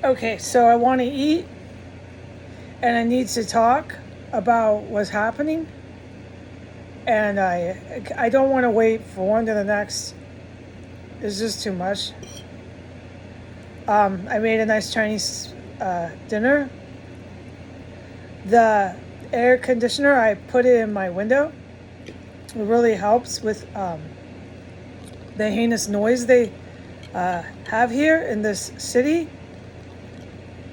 Okay, so I want to eat and I need to talk about what's happening. And I don't want to wait from one to the next. It's just too much. I made a nice Chinese dinner. The air conditioner, I put it in my window. It really helps with the heinous noise they have here in this city.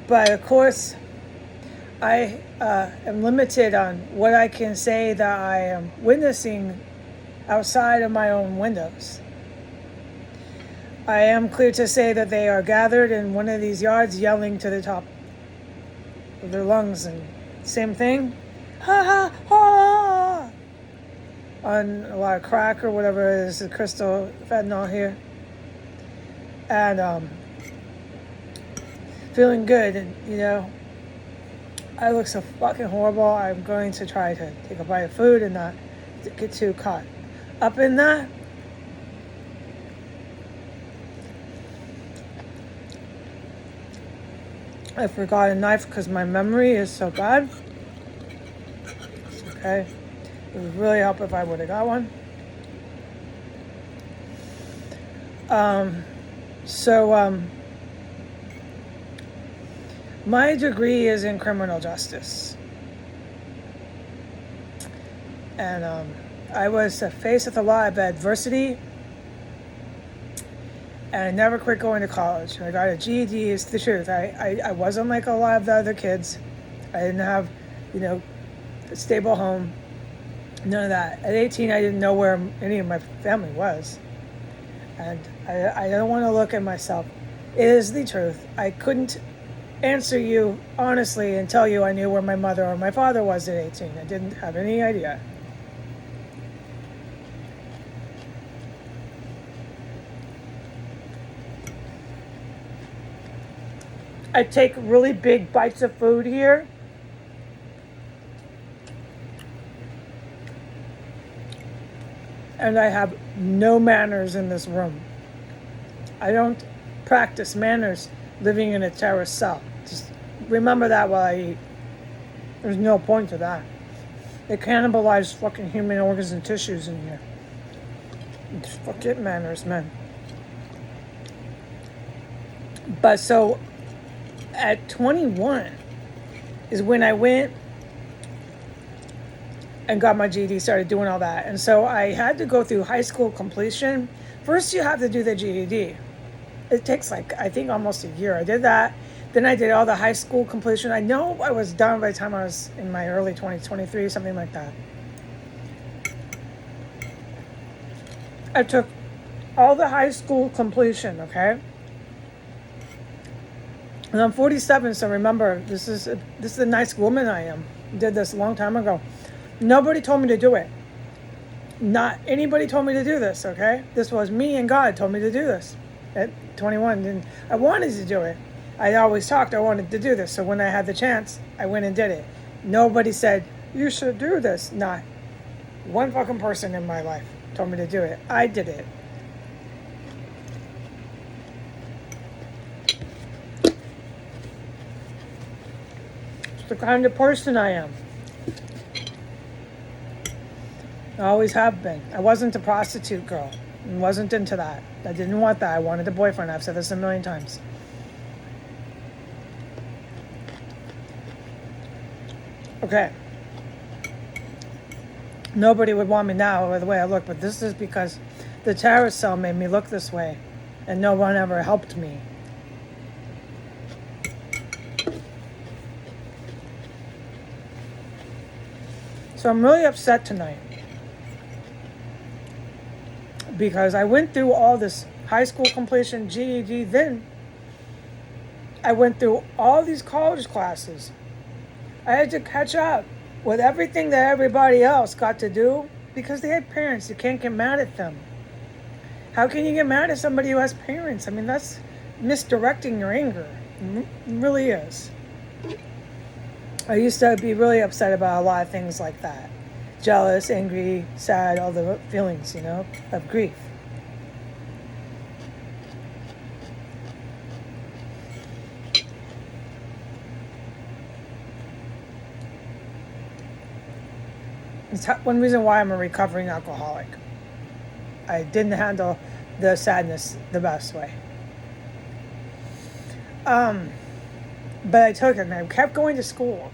But of course, I am limited on what I can say that I am witnessing outside of my own windows. I am clear to say that they are gathered in one of these yards yelling to the top of their lungs, and same thing, ha ha ha, on a lot of crack or whatever it is, the crystal fentanyl here. And feeling good, and I look so fucking horrible. I'm going to try to take a bite of food and not get too caught up in that. I forgot a knife because my memory is so bad. It's okay. It would really help if I would have got one. My degree is in criminal justice. And I was faced with a lot of adversity. And I never quit going to college. I got a GED, it's the truth. I wasn't like a lot of the other kids. I didn't have, a stable home. None of that. At 18, I didn't know where any of my family was. And I don't want to look at myself. It is the truth. I couldn't answer you honestly and tell you I knew where my mother or my father was at 18. I didn't have any idea. I take really big bites of food here. And I have no manners in this room. I don't practice manners living in a terrace cell. Just remember that while I eat. There's no point to that. They cannibalize fucking human organs and tissues in here. Just forget manners, man. But so at 21 is when I went and got my GED, started doing all that. And so I had to go through high school completion. First, you have to do the GED. It takes I think almost a year. I did that. Then I did all the high school completion. I know I was done by the time I was in my early 20s, 23, something like that. I took all the high school completion, okay? And I'm 47, so remember, this is a nice woman I am. Did this a long time ago. Nobody told me to do it. Not anybody told me to do this, okay? This was me and God told me to do this at 21. And I wanted to do it. I always talked I wanted to do this. So when I had the chance, I went and did it. Nobody said, you should do this. Not one fucking person in my life told me to do it. I did it. It's the kind of person I am. I always have been. I wasn't a prostitute girl. I wasn't into that. I didn't want that. I wanted a boyfriend. I've said this a million times. Okay. Nobody would want me now with the way I look, but this is because the terrorist cell made me look this way, and no one ever helped me. So I'm really upset tonight. Because I went through all this high school completion, GED, then I went through all these college classes. I had to catch up with everything that everybody else got to do because they had parents. You can't get mad at them. How can you get mad at somebody who has parents? I mean, that's misdirecting your anger. It really is. I used to be really upset about a lot of things like that. Jealous, angry, sad, all the feelings, of grief. It's one reason why I'm a recovering alcoholic. I didn't handle the sadness the best way. But I took it and I kept going to school.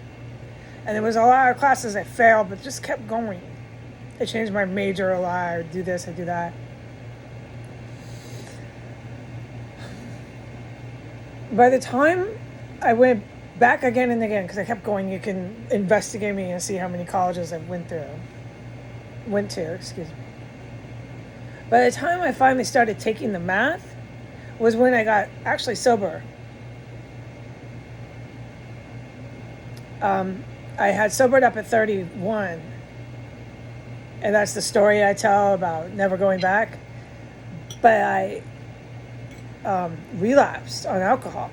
And there was a lot of classes I failed, but just kept going. I changed my major a lot. I do this, I do that. By the time I went back again and again, because I kept going, you can investigate me and see how many colleges I went to. By the time I finally started taking the math was when I got actually sober. I had sobered up at 31, and that's the story I tell about never going back. But I relapsed on alcohol,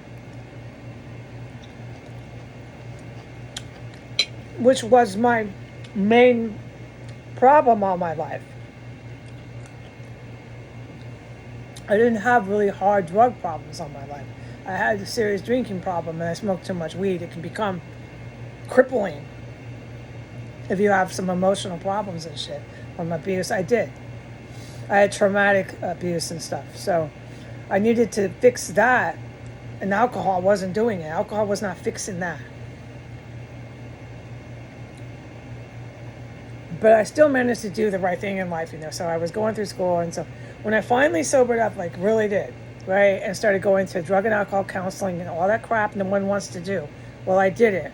which was my main problem all my life. I didn't have really hard drug problems all my life. I had a serious drinking problem, and I smoked too much weed. It can become crippling if you have some emotional problems and shit from abuse. I had traumatic abuse and stuff, so I needed to fix that, and alcohol wasn't doing it. Alcohol was not fixing that. But I still managed to do the right thing in life, so I was going through school, and so when I finally sobered up, like really did, right, and started going to drug and alcohol counseling and all that crap no one wants to do, well, I did it.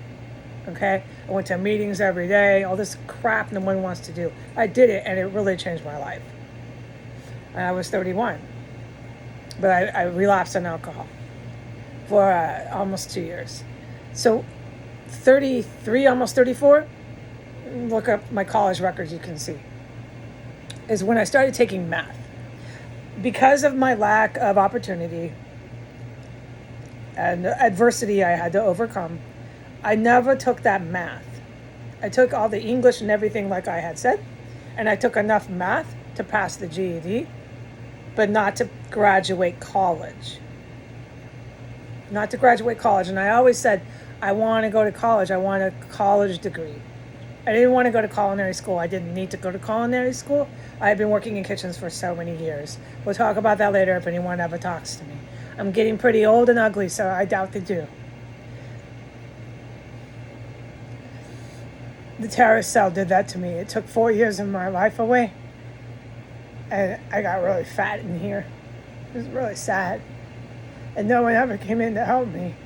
Okay, I went to meetings every day, all this crap no one wants to do. I did it, and it really changed my life. And I was 31, but I relapsed on alcohol for almost 2 years. So 33, almost 34, look up my college records, you can see, is when I started taking math. Because of my lack of opportunity and adversity I had to overcome, I never took that math. I took all the English and everything like I had said, and I took enough math to pass the GED, but not to graduate college. Not to graduate college. And I always said, I want to go to college. I want a college degree. I didn't want to go to culinary school. I didn't need to go to culinary school. I had been working in kitchens for so many years. We'll talk about that later if anyone ever talks to me. I'm getting pretty old and ugly, so I doubt they do. The terrorist cell did that to me. It took 4 years of my life away. And I got really fat in here. It was really sad. And no one ever came in to help me.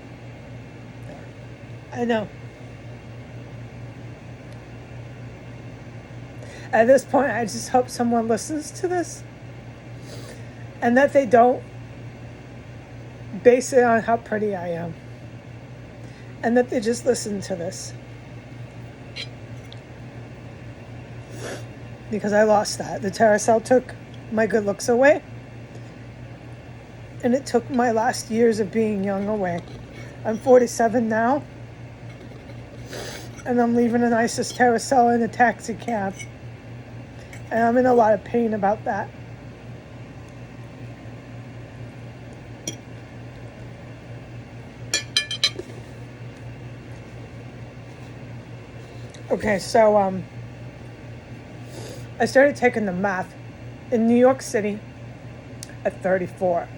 I know. At this point, I just hope someone listens to this. And that they don't base it on how pretty I am. And that they just listen to this. Because I lost that. The terrorist cell took my good looks away. And it took my last years of being young away. I'm 47 now. And I'm leaving an ISIS terrorist cell in a taxi cab. And I'm in a lot of pain about that. Okay, so I started taking the math in New York City at 34.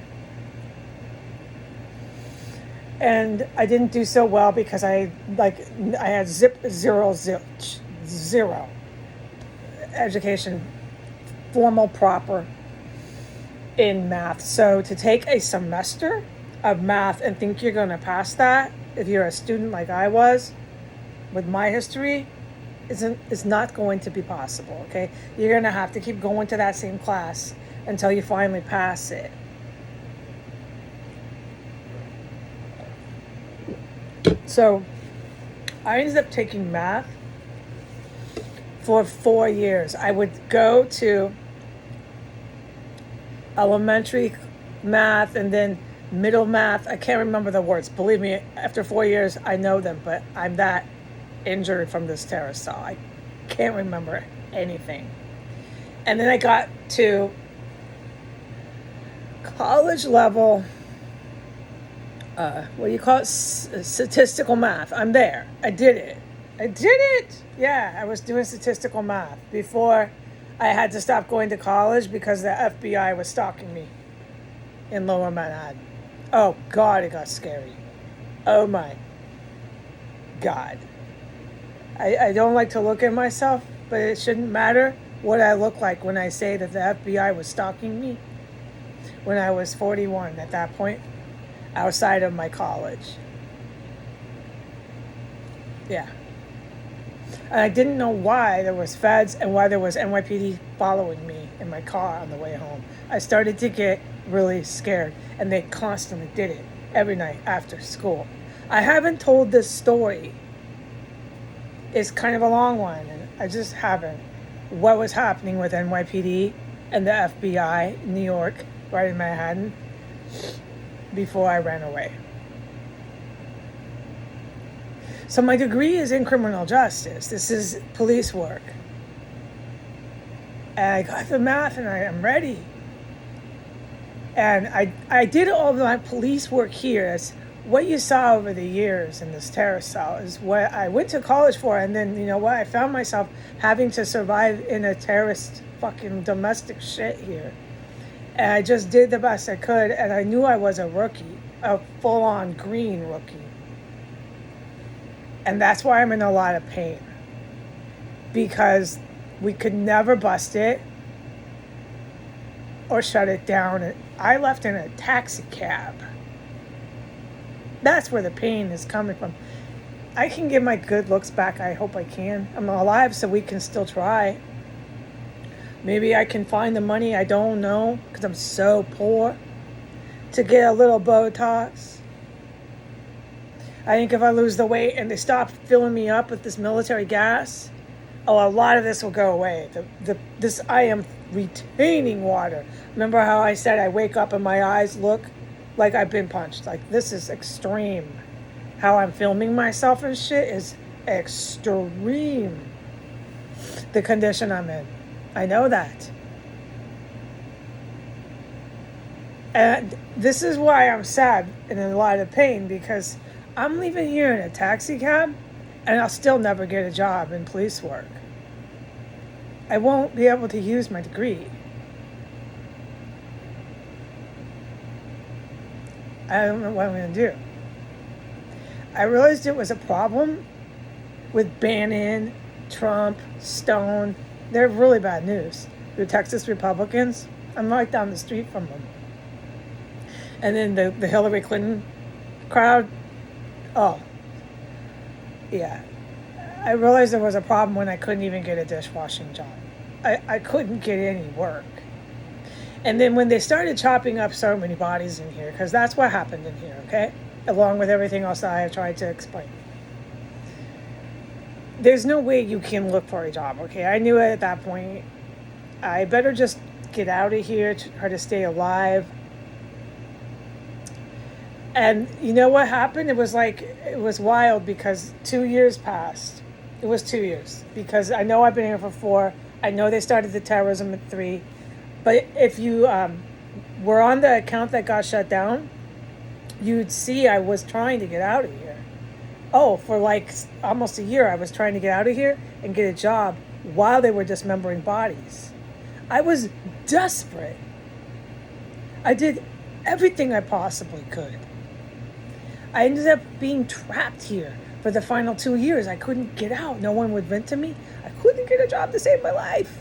And I didn't do so well because I had zero education, formal, proper in math. So to take a semester of math and think you're going to pass that, if you're a student like I was, with my history, is not going to be possible, okay? You're going to have to keep going to that same class until you finally pass it. So I ended up taking math for 4 years. I would go to elementary math and then middle math. I can't remember the words. Believe me, after 4 years, I know them, but I'm that injured from this terrorist cell. I can't remember anything. And then I got to college level, what do you call it? Statistical math. I'm there. I did it. I did it! Yeah, I was doing statistical math before I had to stop going to college because the FBI was stalking me in Lower Manhattan. Oh, God, it got scary. Oh, my God. I don't like to look at myself, but it shouldn't matter what I look like when I say that the FBI was stalking me when I was 41 at that point, outside of my college. Yeah. And I didn't know why there was feds and why there was NYPD following me in my car on the way home. I started to get really scared, and they constantly did it every night after school. I haven't told this story. It's kind of a long one, and I just haven't. What was happening with NYPD and the FBI in New York, right in Manhattan, before I ran away. So my degree is in criminal justice. This is police work. And I got the math and I am ready. And I did all of my police work here. As what you saw over the years in this terrorist cell is what I went to college for. And then, you know what, I found myself having to survive in a terrorist fucking domestic shit here. And I just did the best I could. And I knew I was a rookie, a full-on green rookie. And that's why I'm in a lot of pain. Because we could never bust it or shut it down. I left in a taxi cab. That's where the pain is coming from. I can get my good looks back. I hope I can. I'm alive, so we can still try. Maybe I can find the money. I don't know, because I'm so poor, to get a little Botox. I think if I lose the weight and they stop filling me up with this military gas, a lot of this will go away. I am retaining water. Remember how I said I wake up and my eyes look like I've been punched? Like, this is extreme. How I'm filming myself and shit is extreme. The condition I'm in. I know that. And this is why I'm sad and in a lot of pain, because I'm leaving here in a taxi cab and I'll still never get a job in police work. I won't be able to use my degree. I don't know what I'm going to do. I realized it was a problem with Bannon, Trump, Stone. They're really bad news. The Texas Republicans, I'm right down the street from them. And then the Hillary Clinton crowd. Oh, yeah. I realized there was a problem when I couldn't even get a dishwashing job. I couldn't get any work. And then when they started chopping up so many bodies in here, because that's what happened in here, okay? Along with everything else that I have tried to explain. There's no way you can look for a job, okay? I knew it at that point. I better just get out of here, try to stay alive. And you know what happened? It was wild because 2 years passed. It was 2 years because I know I've been here for 4. I know they started the terrorism at 3. But if you were on the account that got shut down, you'd see I was trying to get out of here. Oh, for like almost a year, I was trying to get out of here and get a job while they were dismembering bodies. I was desperate. I did everything I possibly could. I ended up being trapped here for the final 2 years. I couldn't get out. No one would rent to me. I couldn't get a job to save my life.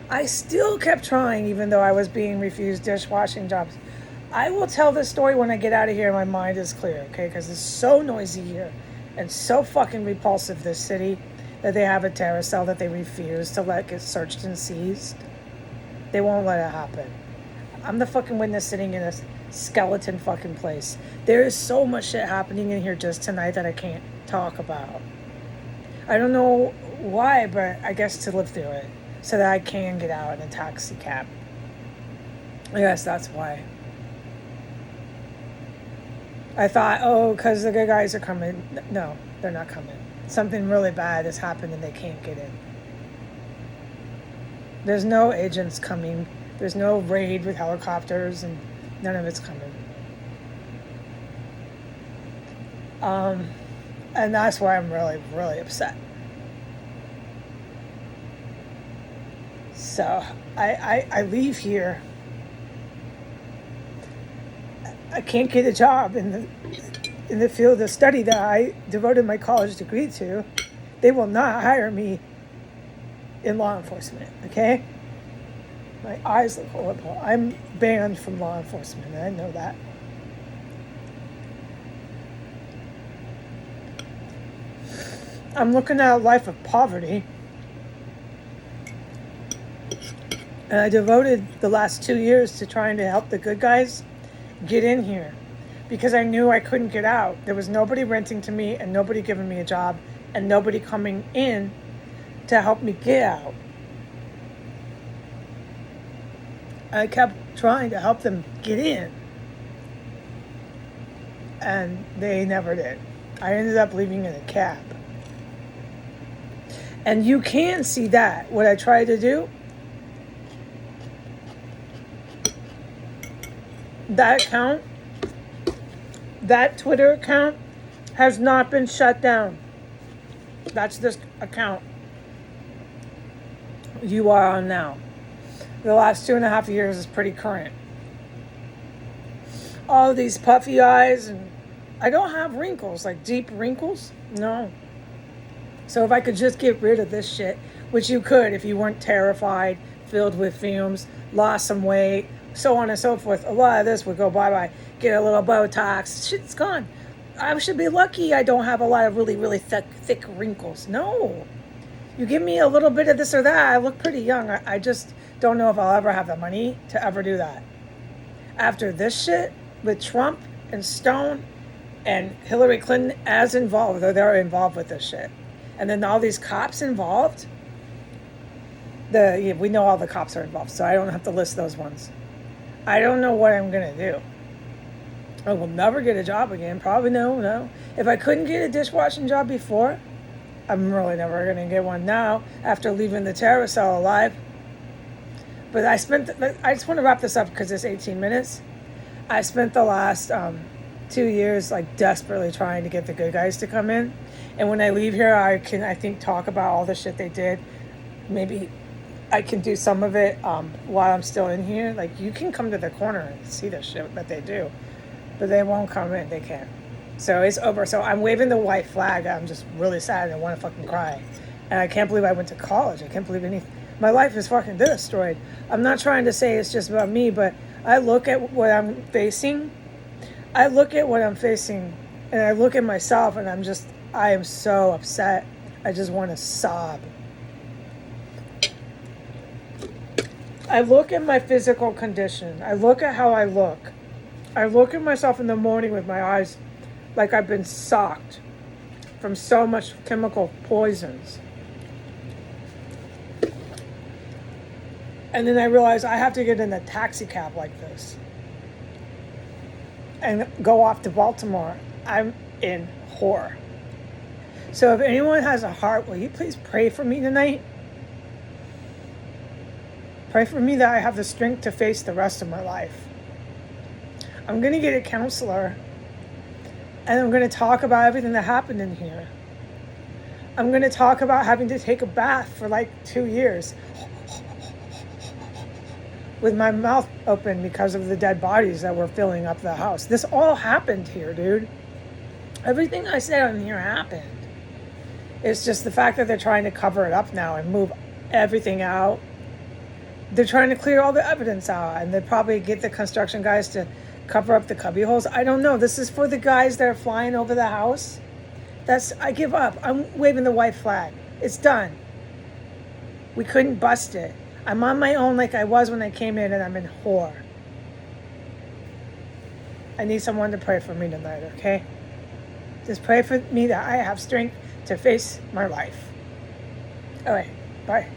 I still kept trying, even though I was being refused dishwashing jobs. I will tell this story when I get out of here and my mind is clear, okay? Because it's so noisy here and so fucking repulsive, this city, that they have a terror cell that they refuse to let get searched and seized. They won't let it happen. I'm the fucking witness sitting in a skeleton fucking place. There is so much shit happening in here just tonight that I can't talk about. I don't know why, but I guess to live through it so that I can get out in a taxi cab. I guess that's why. I thought, because the good guys are coming. No, they're not coming. Something really bad has happened and they can't get in. There's no agents coming. There's no raid with helicopters, and none of it's coming. And that's why I'm really, really upset. So I leave here. I can't get a job in the field of study that I devoted my college degree to. They will not hire me in law enforcement, okay? My eyes look horrible. I'm banned from law enforcement, and I know that. I'm looking at a life of poverty. And I devoted the last 2 years to trying to help the good guys get in here because I knew I couldn't get out. There was nobody renting to me and nobody giving me a job and nobody coming in to help me get out. I kept trying to help them get in and they never did. I ended up leaving in a cab. And you can see that. What I tried to do, that account, that Twitter account has not been shut down. That's this account you are on now. The last 2.5 years is pretty current. All these puffy eyes, and I don't have wrinkles, like deep wrinkles. No. So if I could just get rid of this shit, which you could if you weren't terrified, filled with fumes, lost some weight, so on and so forth, a lot of this would go bye-bye. Get a little Botox, shit's gone. I should be lucky I don't have a lot of really, really thick wrinkles. No. You give me a little bit of this or that, I look pretty young. I just don't know if I'll ever have the money to ever do that. After this shit, with Trump and Stone and Hillary Clinton as involved, though they're involved with this shit. And then all these cops involved. We know all the cops are involved, so I don't have to list those ones. I don't know what I'm going to do. I will never get a job again. Probably no. If I couldn't get a dishwashing job before, I'm really never going to get one now after leaving the terror cell alive. But I just want to wrap this up because it's 18 minutes. I spent the last 2 years like desperately trying to get the good guys to come in. And when I leave here, I think, talk about all the shit they did. Maybe I can do some of it while I'm still in here. Like, you can come to the corner and see the shit that they do. But they won't come in. They can't. So it's over. So I'm waving the white flag. I'm just really sad and I want to fucking cry. And I can't believe I went to college. I can't believe anything. My life is fucking destroyed. I'm not trying to say it's just about me, but I look at what I'm facing. And I look at myself and I am so upset. I just want to sob. I look at my physical condition. I look at how I look. I look at myself in the morning with my eyes like I've been socked from so much chemical poisons. And then I realize I have to get in a taxi cab like this and go off to Baltimore. I'm in horror. So if anyone has a heart, will you please pray for me tonight? Pray for me that I have the strength to face the rest of my life. I'm going to get a counselor and I'm going to talk about everything that happened in here. I'm going to talk about having to take a bath for like 2 years with my mouth open because of the dead bodies that were filling up the house. This all happened here, dude. Everything I said on here happened. It's just the fact that they're trying to cover it up now and move everything out. They're trying to clear all the evidence out, and they probably get the construction guys to cover up the cubby holes. I don't know. This is for the guys that are flying over the house. I give up. I'm waving the white flag. It's done. We couldn't bust it. I'm on my own like I was when I came in, and I'm in horror. I need someone to pray for me tonight, okay? Just pray for me that I have strength to face my life. All right. Bye.